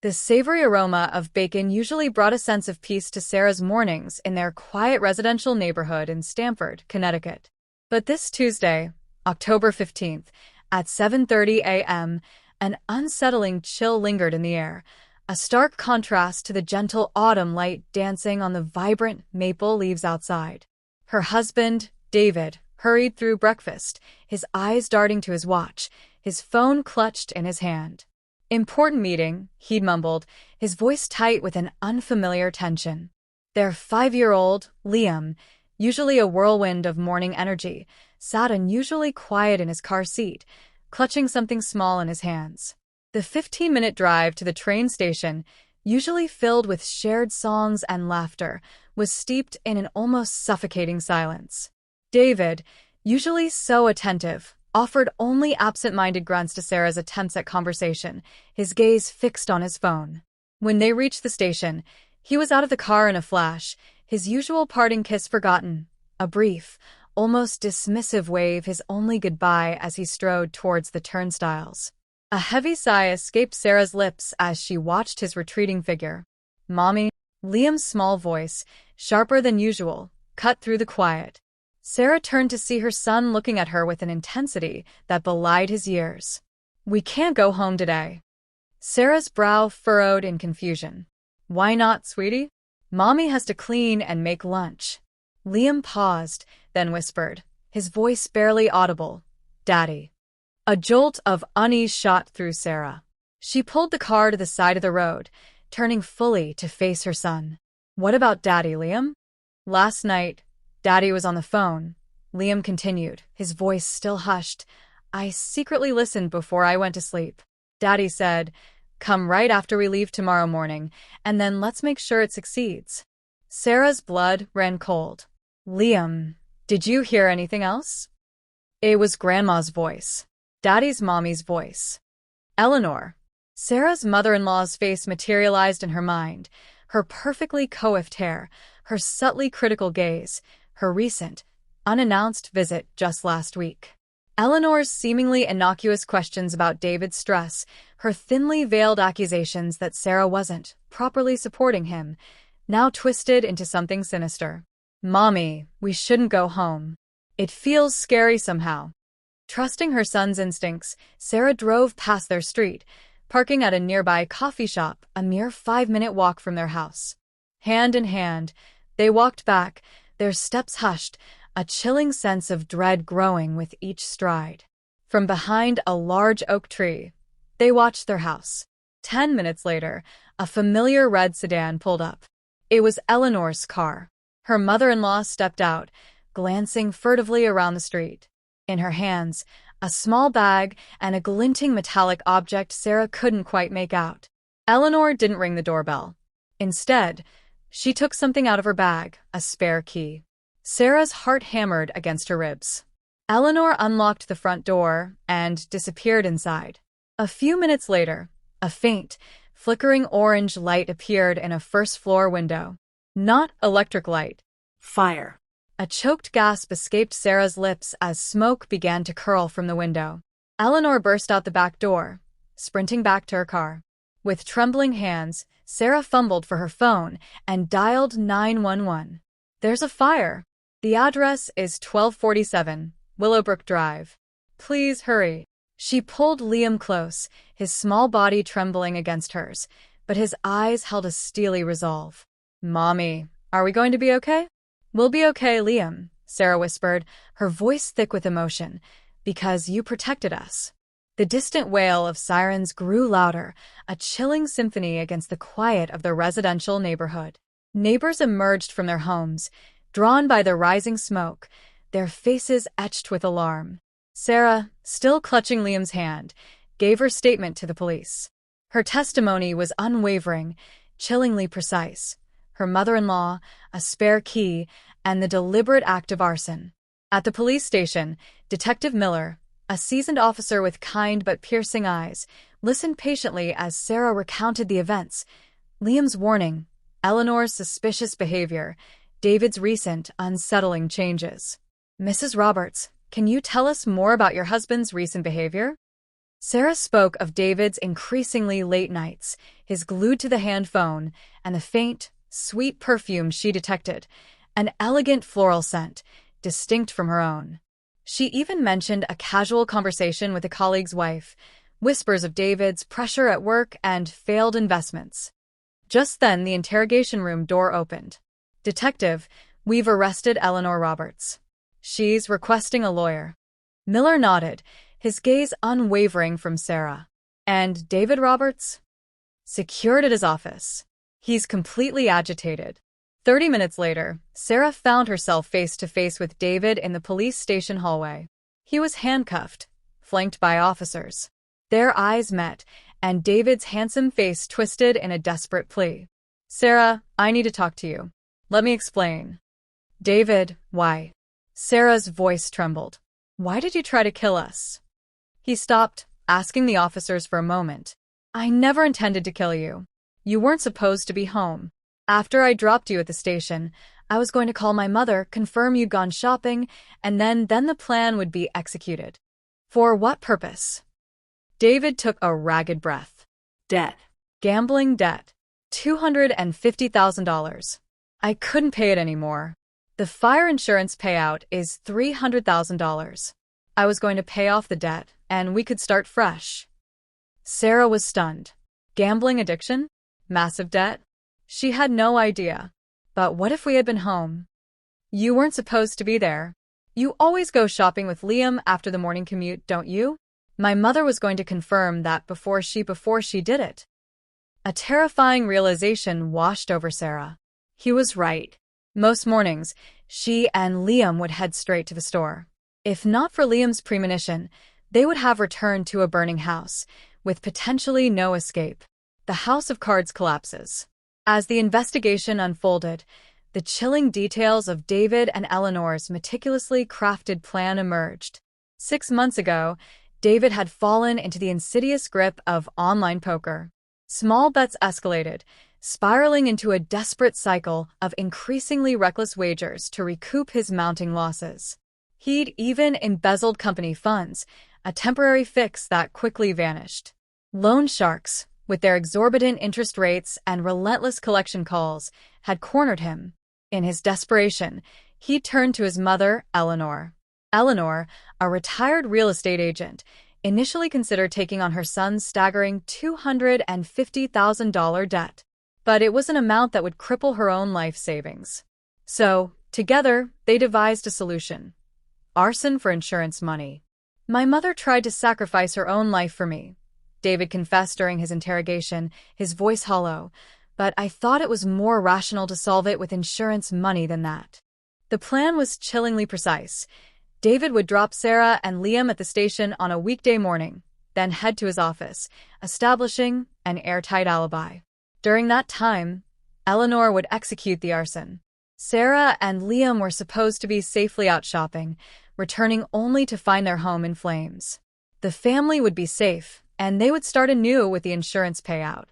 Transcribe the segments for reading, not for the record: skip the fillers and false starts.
The savory aroma of bacon usually brought a sense of peace to Sarah's mornings in their quiet residential neighborhood in Stamford, Connecticut. But this Tuesday, October 15th, at 7:30 a.m., an unsettling chill lingered in the air, a stark contrast to the gentle autumn light dancing on the vibrant maple leaves outside. Her husband, David, hurried through breakfast, his eyes darting to his watch, his phone clutched in his hand. "Important meeting," he'd mumbled, his voice tight with an unfamiliar tension. Their 5-year-old, Liam, usually a whirlwind of morning energy, sat unusually quiet in his car seat, clutching something small in his hands. The 15-minute drive to the train station, usually filled with shared songs and laughter, was steeped in an almost suffocating silence. David, usually so attentive, offered only absent-minded grunts to Sarah's attempts at conversation, his gaze fixed on his phone. When they reached the station, he was out of the car in a flash, his usual parting kiss forgotten, a brief, almost dismissive wave his only goodbye as he strode towards the turnstiles. A heavy sigh escaped Sarah's lips as she watched his retreating figure. "Mommy," Liam's small voice, sharper than usual, cut through the quiet. Sarah turned to see her son looking at her with an intensity that belied his years. "We can't go home today." Sarah's brow furrowed in confusion. "Why not, sweetie?" "Mommy has to clean and make lunch." Liam paused, then whispered, his voice barely audible, "Daddy." A jolt of unease shot through Sarah. She pulled the car to the side of the road, turning fully to face her son. "What about Daddy, Liam?" "Last night, Daddy was on the phone," Liam continued, his voice still hushed. "I secretly listened before I went to sleep. Daddy said, 'Come right after we leave tomorrow morning, and then let's make sure it succeeds.'" Sarah's blood ran cold. "Liam, did you hear anything else?" It was Grandma's voice. Daddy's mommy's voice. Eleanor. Sarah's mother-in-law's face materialized in her mind, her perfectly coiffed hair, her subtly critical gaze, her recent, unannounced visit just last week. Eleanor's seemingly innocuous questions about David's stress, her thinly veiled accusations that Sarah wasn't properly supporting him, now twisted into something sinister. "Mommy, we shouldn't go home. It feels scary somehow." Trusting her son's instincts, Sarah drove past their street, parking at a nearby coffee shop a mere 5-minute walk from their house. Hand in hand, they walked back, their steps hushed, a chilling sense of dread growing with each stride. From behind a large oak tree, they watched their house. 10 minutes later, a familiar red sedan pulled up. It was Eleanor's car. Her mother-in-law stepped out, glancing furtively around the street. In her hands, a small bag and a glinting metallic object Sarah couldn't quite make out. Eleanor didn't ring the doorbell. Instead, she took something out of her bag, a spare key. Sarah's heart hammered against her ribs. Eleanor unlocked the front door and disappeared inside. A few minutes later, a faint, flickering orange light appeared in a first-floor window. Not electric light. Fire. A choked gasp escaped Sarah's lips as smoke began to curl from the window. Eleanor burst out the back door, sprinting back to her car. With trembling hands, Sarah fumbled for her phone and dialed 911. "There's a fire. The address is 1247 Willowbrook Drive. Please hurry." She pulled Liam close, his small body trembling against hers, but his eyes held a steely resolve. "Mommy, are we going to be okay?" "We'll be okay, Liam," Sarah whispered, her voice thick with emotion, "because you protected us." The distant wail of sirens grew louder, a chilling symphony against the quiet of the residential neighborhood. Neighbors emerged from their homes, drawn by the rising smoke, their faces etched with alarm. Sarah, still clutching Liam's hand, gave her statement to the police. Her testimony was unwavering, chillingly precise. Her mother-in-law, a spare key, and the deliberate act of arson. At the police station, Detective Miller, a seasoned officer with kind but piercing eyes, listened patiently as Sarah recounted the events. Liam's warning, Eleanor's suspicious behavior, David's recent, unsettling changes. "Mrs. Roberts, can you tell us more about your husband's recent behavior?" Sarah spoke of David's increasingly late nights, his glued-to-the-hand phone, and the faint, sweet perfume she detected, an elegant floral scent, distinct from her own. She even mentioned a casual conversation with a colleague's wife, whispers of David's pressure at work and failed investments. Just then, the interrogation room door opened. "Detective, we've arrested Eleanor Roberts. She's requesting a lawyer." Miller nodded, his gaze unwavering from Sarah. "And David Roberts?" "Secured at his office. He's completely agitated." 30 minutes later, Sarah found herself face-to-face with David in the police station hallway. He was handcuffed, flanked by officers. Their eyes met, and David's handsome face twisted in a desperate plea. "Sarah, I need to talk to you. Let me explain." "David, why?" Sarah's voice trembled. "Why did you try to kill us?" He stopped, asking the officers for a moment. "I never intended to kill you. You weren't supposed to be home. After I dropped you at the station, I was going to call my mother, confirm you'd gone shopping, and then the plan would be executed." "For what purpose?" David took a ragged breath. "Debt. Gambling debt. $250,000. I couldn't pay it anymore. The fire insurance payout is $300,000. I was going to pay off the debt, and we could start fresh." Sarah was stunned. Gambling addiction? Massive debt? She had no idea. But what if we had been home? "You weren't supposed to be there. You always go shopping with Liam after the morning commute, don't you? My mother was going to confirm that before she did it." A terrifying realization washed over Sarah. He was right. Most mornings, she and Liam would head straight to the store. If not for Liam's premonition, they would have returned to a burning house, with potentially no escape. The house of cards collapses. As the investigation unfolded, the chilling details of David and Eleanor's meticulously crafted plan emerged. 6 months ago, David had fallen into the insidious grip of online poker. Small bets escalated, spiraling into a desperate cycle of increasingly reckless wagers to recoup his mounting losses. He'd even embezzled company funds, a temporary fix that quickly vanished. Loan sharks, with their exorbitant interest rates and relentless collection calls, had cornered him. In his desperation, he turned to his mother, Eleanor. Eleanor, a retired real estate agent, initially considered taking on her son's staggering $250,000 debt. But it was an amount that would cripple her own life savings. So, together, they devised a solution. Arson for insurance money. "My mother tried to sacrifice her own life for me," David confessed during his interrogation, his voice hollow, "but I thought it was more rational to solve it with insurance money than that." The plan was chillingly precise. David would drop Sarah and Liam at the station on a weekday morning, then head to his office, establishing an airtight alibi. During that time, Eleanor would execute the arson. Sarah and Liam were supposed to be safely out shopping, returning only to find their home in flames. The family would be safe, and they would start anew with the insurance payout.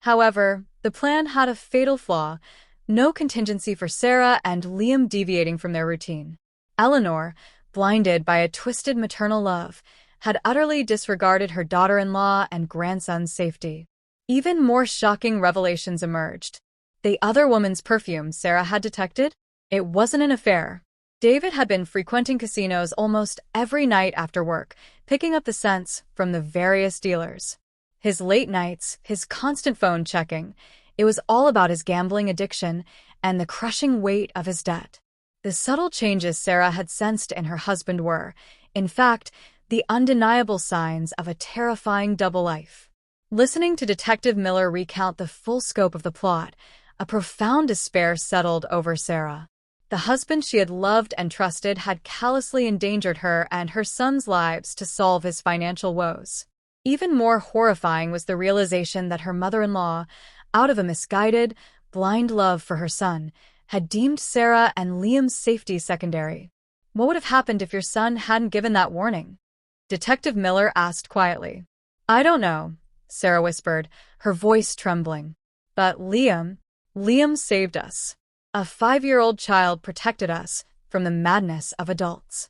However, the plan had a fatal flaw: no contingency for Sarah and Liam deviating from their routine. Eleanor, blinded by a twisted maternal love, had utterly disregarded her daughter-in-law and grandson's safety. Even more shocking revelations emerged. The other woman's perfume Sarah had detected? It wasn't an affair. David had been frequenting casinos almost every night after work, picking up the scents from the various dealers. His late nights, his constant phone checking, it was all about his gambling addiction and the crushing weight of his debt. The subtle changes Sarah had sensed in her husband were, in fact, the undeniable signs of a terrifying double life. Listening to Detective Miller recount the full scope of the plot, a profound despair settled over Sarah. The husband she had loved and trusted had callously endangered her and her son's lives to solve his financial woes. Even more horrifying was the realization that her mother-in-law, out of a misguided, blind love for her son, had deemed Sarah and Liam's safety secondary. "What would have happened if your son hadn't given that warning?" Detective Miller asked quietly. "I don't know," Sarah whispered, her voice trembling. "But Liam saved us. A 5-year-old child protected us from the madness of adults."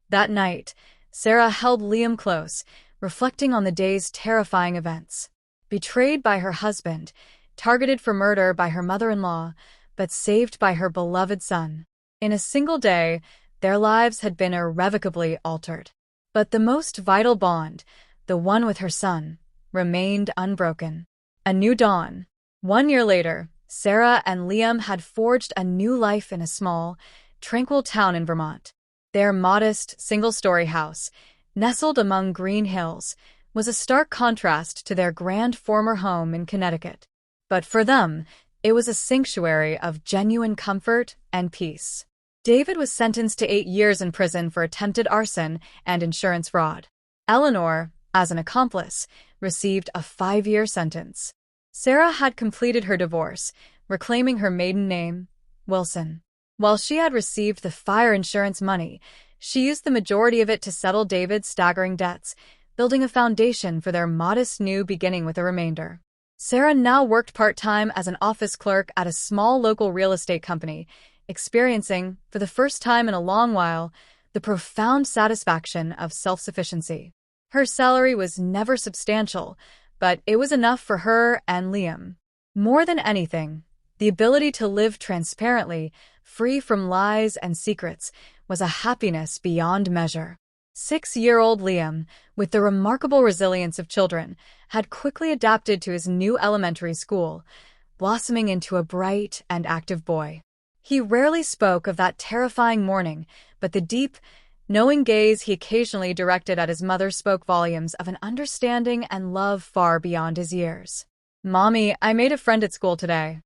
That night, Sarah held Liam close, reflecting on the day's terrifying events. betrayed by her husband, targeted for murder by her mother-in-law, but saved by her beloved son. In a single day, their lives had been irrevocably altered. But the most vital bond, the one with her son, remained unbroken. A new dawn. 1 year later, Sarah and Liam had forged a new life in a small, tranquil town in Vermont. Their modest, single-story house, nestled among green hills, was a stark contrast to their grand former home in Connecticut. But for them, it was a sanctuary of genuine comfort and peace. David was sentenced to 8 years in prison for attempted arson and insurance fraud. Eleanor, as an accomplice, received a 5-year sentence. Sarah had completed her divorce, reclaiming her maiden name, Wilson. While she had received the fire insurance money, she used the majority of it to settle David's staggering debts, building a foundation for their modest new beginning with the remainder. Sarah now worked part-time as an office clerk at a small local real estate company, experiencing, for the first time in a long while, the profound satisfaction of self-sufficiency. Her salary was never substantial, but it was enough for her and Liam. More than anything, the ability to live transparently, free from lies and secrets, was a happiness beyond measure. 6-year-old Liam, with the remarkable resilience of children, had quickly adapted to his new elementary school, blossoming into a bright and active boy. He rarely spoke of that terrifying morning, but the deep, knowing gaze he occasionally directed at his mother spoke volumes of an understanding and love far beyond his years. "Mommy, I made a friend at school today,"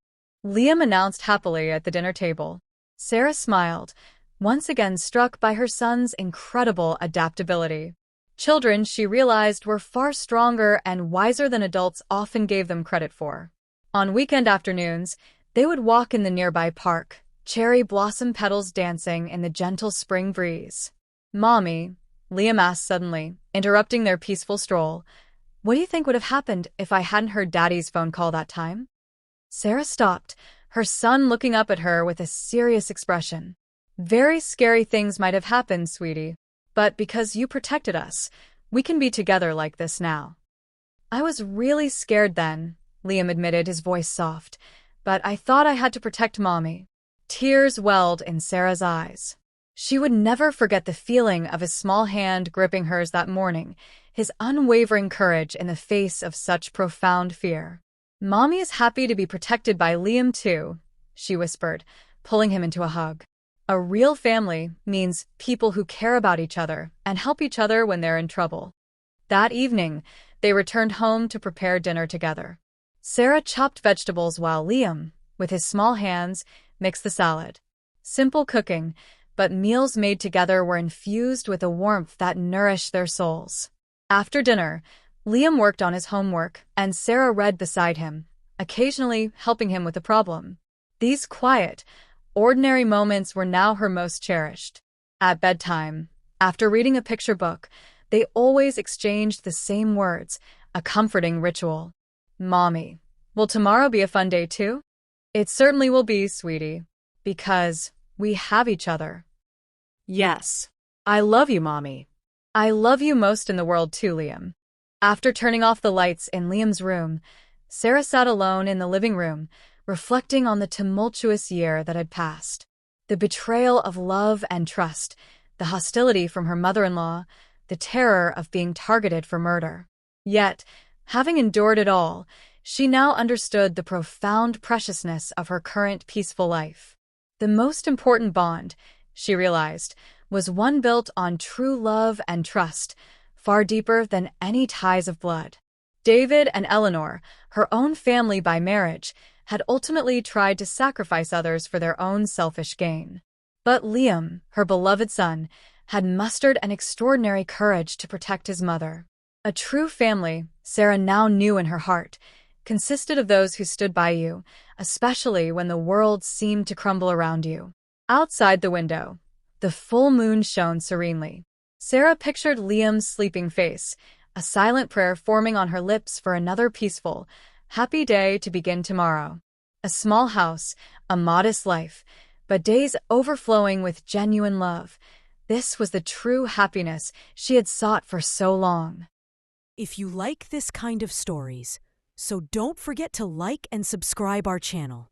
Liam announced happily at the dinner table. Sarah smiled, once again struck by her son's incredible adaptability. Children, she realized, were far stronger and wiser than adults often gave them credit for. On weekend afternoons, they would walk in the nearby park, cherry blossom petals dancing in the gentle spring breeze. "Mommy," Liam asked suddenly, interrupting their peaceful stroll, "what do you think would have happened if I hadn't heard Daddy's phone call that time?" Sarah stopped, her son looking up at her with a serious expression. "Very scary things might have happened, sweetie. But because you protected us, we can be together like this now." "I was really scared then," Liam admitted, his voice soft, "but I thought I had to protect Mommy." Tears welled in Sarah's eyes. She would never forget the feeling of his small hand gripping hers that morning, his unwavering courage in the face of such profound fear. "Mommy is happy to be protected by Liam too," she whispered, pulling him into a hug. A real family means people who care about each other and help each other when they're in trouble. That evening, they returned home to prepare dinner together. Sarah chopped vegetables while Liam, with his small hands, mixed the salad. Simple cooking, but meals made together were infused with a warmth that nourished their souls. After dinner, Liam worked on his homework, and Sarah read beside him, occasionally helping him with a problem. These quiet, ordinary moments were now her most cherished. At bedtime, after reading a picture book, they always exchanged the same words, a comforting ritual. "Mommy, will tomorrow be a fun day too?" "It certainly will be, sweetie, because we have each other." "Yes. I love you, Mommy." "I love you most in the world too, Liam." After turning off the lights in Liam's room, Sarah sat alone in the living room, reflecting on the tumultuous year that had passed. The betrayal of love and trust, the hostility from her mother-in-law, the terror of being targeted for murder. Yet, having endured it all, she now understood the profound preciousness of her current peaceful life. The most important bond, she realized, was one built on true love and trust, far deeper than any ties of blood. David and Eleanor, her own family by marriage, had ultimately tried to sacrifice others for their own selfish gain. But Liam, her beloved son, had mustered an extraordinary courage to protect his mother. A true family, Sarah now knew in her heart, consisted of those who stood by you, especially when the world seemed to crumble around you. Outside the window, the full moon shone serenely. Sarah pictured Liam's sleeping face, a silent prayer forming on her lips for another peaceful, happy day to begin tomorrow. A small house, a modest life, but days overflowing with genuine love. This was the true happiness she had sought for so long. If you like this kind of stories, So don't forget to like and subscribe our channel.